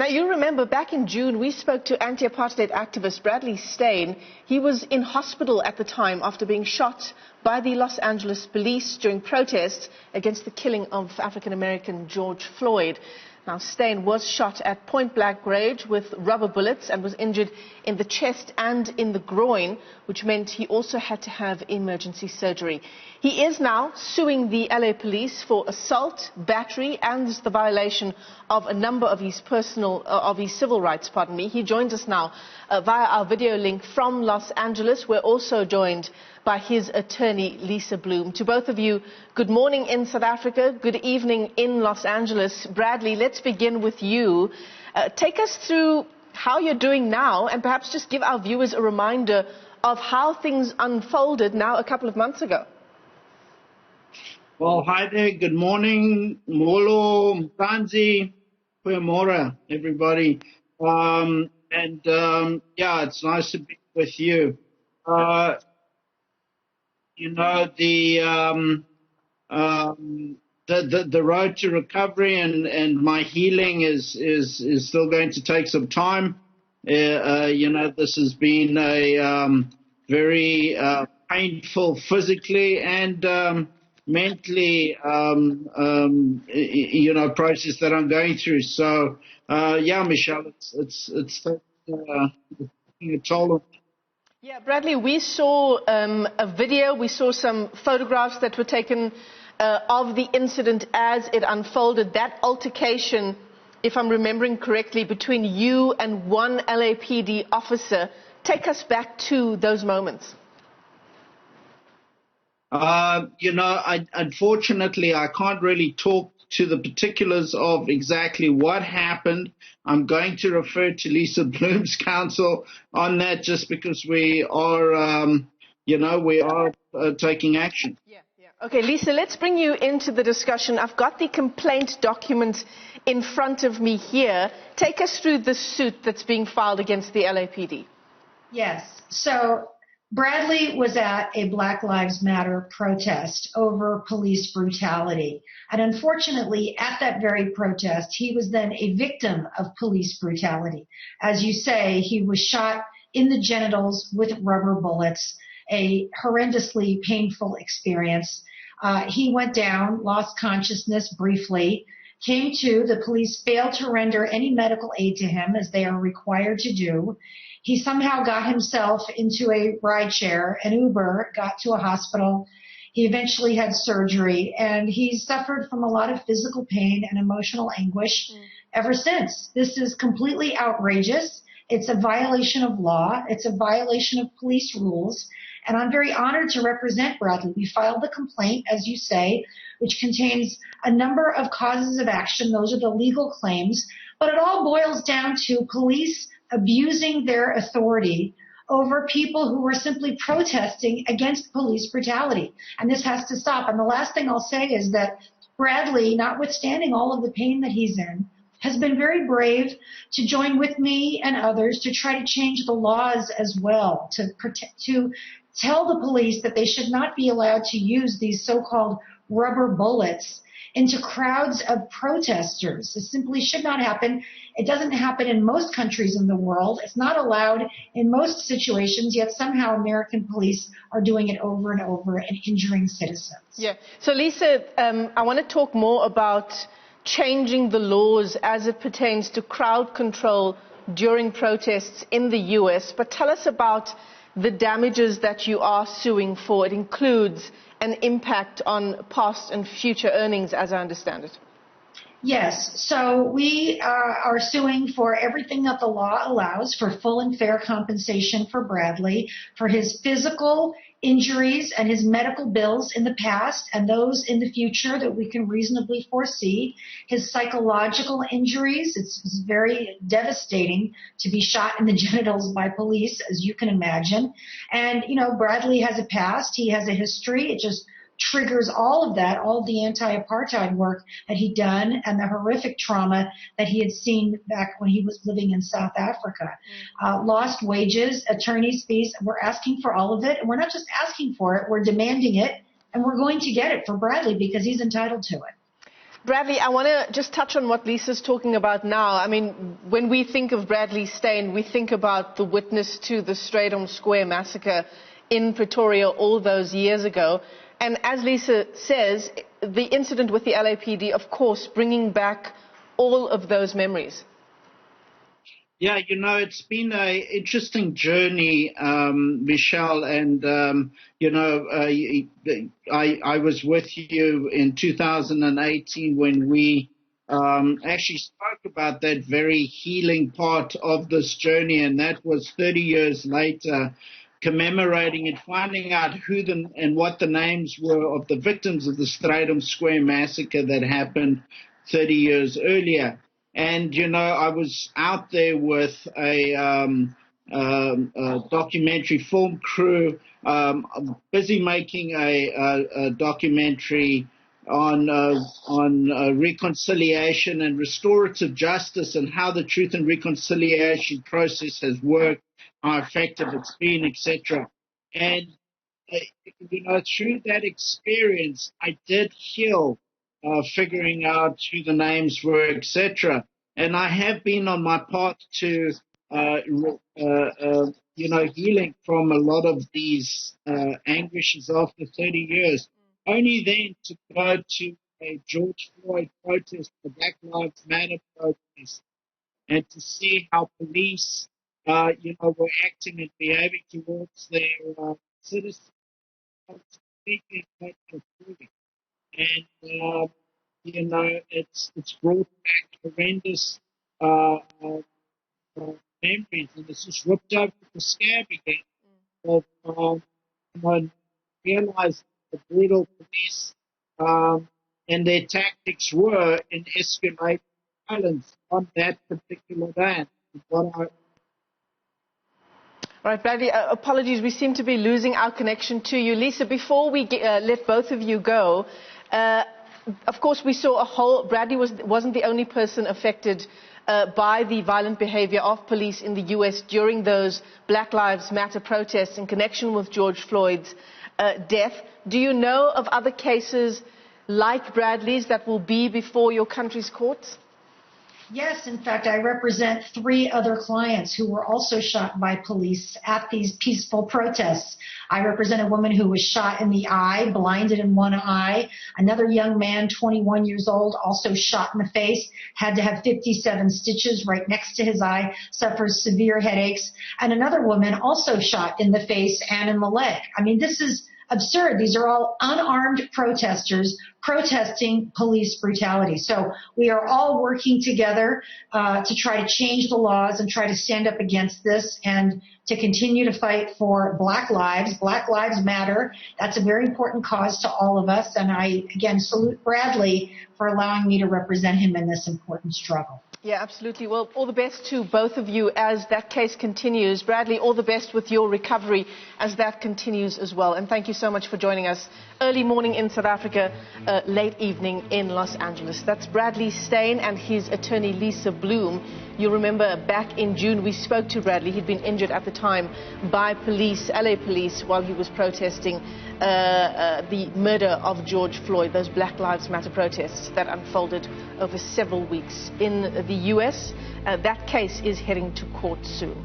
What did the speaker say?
Now, you remember back in June, we spoke to anti-apartheid activist Bradley Steyn. He was in hospital at the time after being shot by the Los Angeles police during protests against the killing of African-American George Floyd. Now, Steyn was shot at point-blank range with rubber bullets and was injured in the chest and in the groin, which meant he also had to have emergency surgery. He is now suing the LA police for assault, battery, and the violation of a number of his civil rights. He joins us now via our video link from Los Angeles. We're also joined by his attorney, Lisa Bloom. To both of you, good morning in South Africa, good evening in Los Angeles. Bradley, let's begin with you. Take us through how you're doing now, and perhaps just give our viewers a reminder of how things unfolded now a couple of months ago. Well, hi there, good morning, Molo, Mtanzi, Kuemora, everybody. Yeah, it's nice to be with you. You know, the road to recovery and my healing is still going to take some time. You know, this has been a very painful physically and mentally, you know, process that I'm going through. So, yeah, Michelle, it's taking a toll on me. Yeah, Bradley, we saw a video, we saw some photographs that were taken of the incident as it unfolded. That altercation, if I'm remembering correctly, between you and one LAPD officer. Take us back to those moments. You know, unfortunately, I can't really talk to the particulars of exactly what happened. I'm going to refer to Lisa Bloom's counsel on that, just because we are, you know, we are taking action. Yeah. Okay, Lisa, let's bring you into the discussion. I've got the complaint document in front of me here. Take us through the suit that's being filed against the LAPD. Yes. So Bradley was at a Black Lives Matter protest over police brutality. And unfortunately, at that very protest, he was then a victim of police brutality. As you say, he was shot in the genitals with rubber bullets, a horrendously painful experience. He went down, lost consciousness briefly, came to. The police failed to render any medical aid to him, as they are required to do. He somehow got himself into a ride share, an Uber, got to a hospital. He eventually had surgery, and he's suffered from a lot of physical pain and emotional anguish ever since. This is completely outrageous. It's a violation of law. It's a violation of police rules. And I'm very honored to represent Bradley. We filed the complaint, as you say, which contains a number of causes of action. Those are the legal claims. But it all boils down to police abusing their authority over people who were simply protesting against police brutality. And this has to stop. And the last thing I'll say is that Bradley, notwithstanding all of the pain that he's in, has been very brave to join with me and others to try to change the laws as well, to tell the police that they should not be allowed to use these so-called rubber bullets into crowds of protesters. It simply should not happen. It doesn't happen in most countries in the world. It's not allowed in most situations, yet somehow American police are doing it over and over and injuring citizens. Yeah. So, Lisa, I want to talk more about changing the laws as it pertains to crowd control during protests in the U.S. But tell us about the damages that you are suing for. It includes an impact on past and future earnings, as I understand it. Yes. So we are suing for everything that the law allows, for full and fair compensation for Bradley, for his physical injuries and his medical bills in the past and those in the future that we can reasonably foresee, his psychological injuries. It's very devastating to be shot in the genitals by police, as you can imagine. And, you know, Bradley has a past. He has a history. It just triggers all of that, all of the anti-apartheid work that he'd done and the horrific trauma that he had seen back when he was living in South Africa. Lost wages, attorney's fees. We're asking for all of it. And we're not just asking for it, we're demanding it. And we're going to get it for Bradley because he's entitled to it. Bradley, I want to just touch on what Lisa's talking about now. I mean, when we think of Bradley Steyn, we think about the witness to the Streatham Square massacre in Pretoria all those years ago. And as Lisa says, the incident with the LAPD, of course, bringing back all of those memories. Yeah, it's been an interesting journey, Michelle, and, I was with you in 2018 when we actually spoke about that very healing part of this journey, and that was 30 years later, commemorating and finding out who and what the names were of the victims of the Streatham Square massacre that happened 30 years earlier. And, I was out there with a documentary film crew, busy making a documentary on reconciliation and restorative justice and how the truth and reconciliation process has worked, how effective it's been, etc. And, through that experience, I did heal figuring out who the names were, etc. And I have been on my path to, healing from a lot of these anguishes after 30 years. Only then to go to a George Floyd protest, the Black Lives Matter protest, and to see how police, were acting and behaving towards their citizens. And it's brought back horrendous memories, and it's just ripped over the scab again of realized the brutal police and their tactics were in escalating violence on that particular day. Right, Bradley, apologies, we seem to be losing our connection to you. Lisa, before we let both of you go, of course we saw Bradley wasn't the only person affected by the violent behavior of police in the US during those Black Lives Matter protests in connection with George Floyd's death. Do you know of other cases like Bradley's that will be before your country's courts? Yes, in fact, I represent 3 other clients who were also shot by police at these peaceful protests. I represent a woman who was shot in the eye, blinded in one eye. Another young man, 21 years old, also shot in the face, had to have 57 stitches right next to his eye, suffers severe headaches. And another woman also shot in the face and in the leg. I mean, this is absurd. These are all unarmed protesters protesting police brutality. So we are all working together to try to change the laws and try to stand up against this and to continue to fight for Black lives. Black Lives Matter. That's a very important cause to all of us. And I, again, salute Bradley for allowing me to represent him in this important struggle. Yeah, absolutely. Well, all the best to both of you as that case continues. Bradley, all the best with your recovery as that continues as well. And thank you so much for joining us early morning in South Africa, late evening in Los Angeles. That's Bradley Steyn and his attorney Lisa Bloom. You remember back in June we spoke to Bradley. He'd been injured at the time by police, LA police, while he was protesting the murder of George Floyd, those Black Lives Matter protests that unfolded over several weeks in the US. That case is heading to court soon.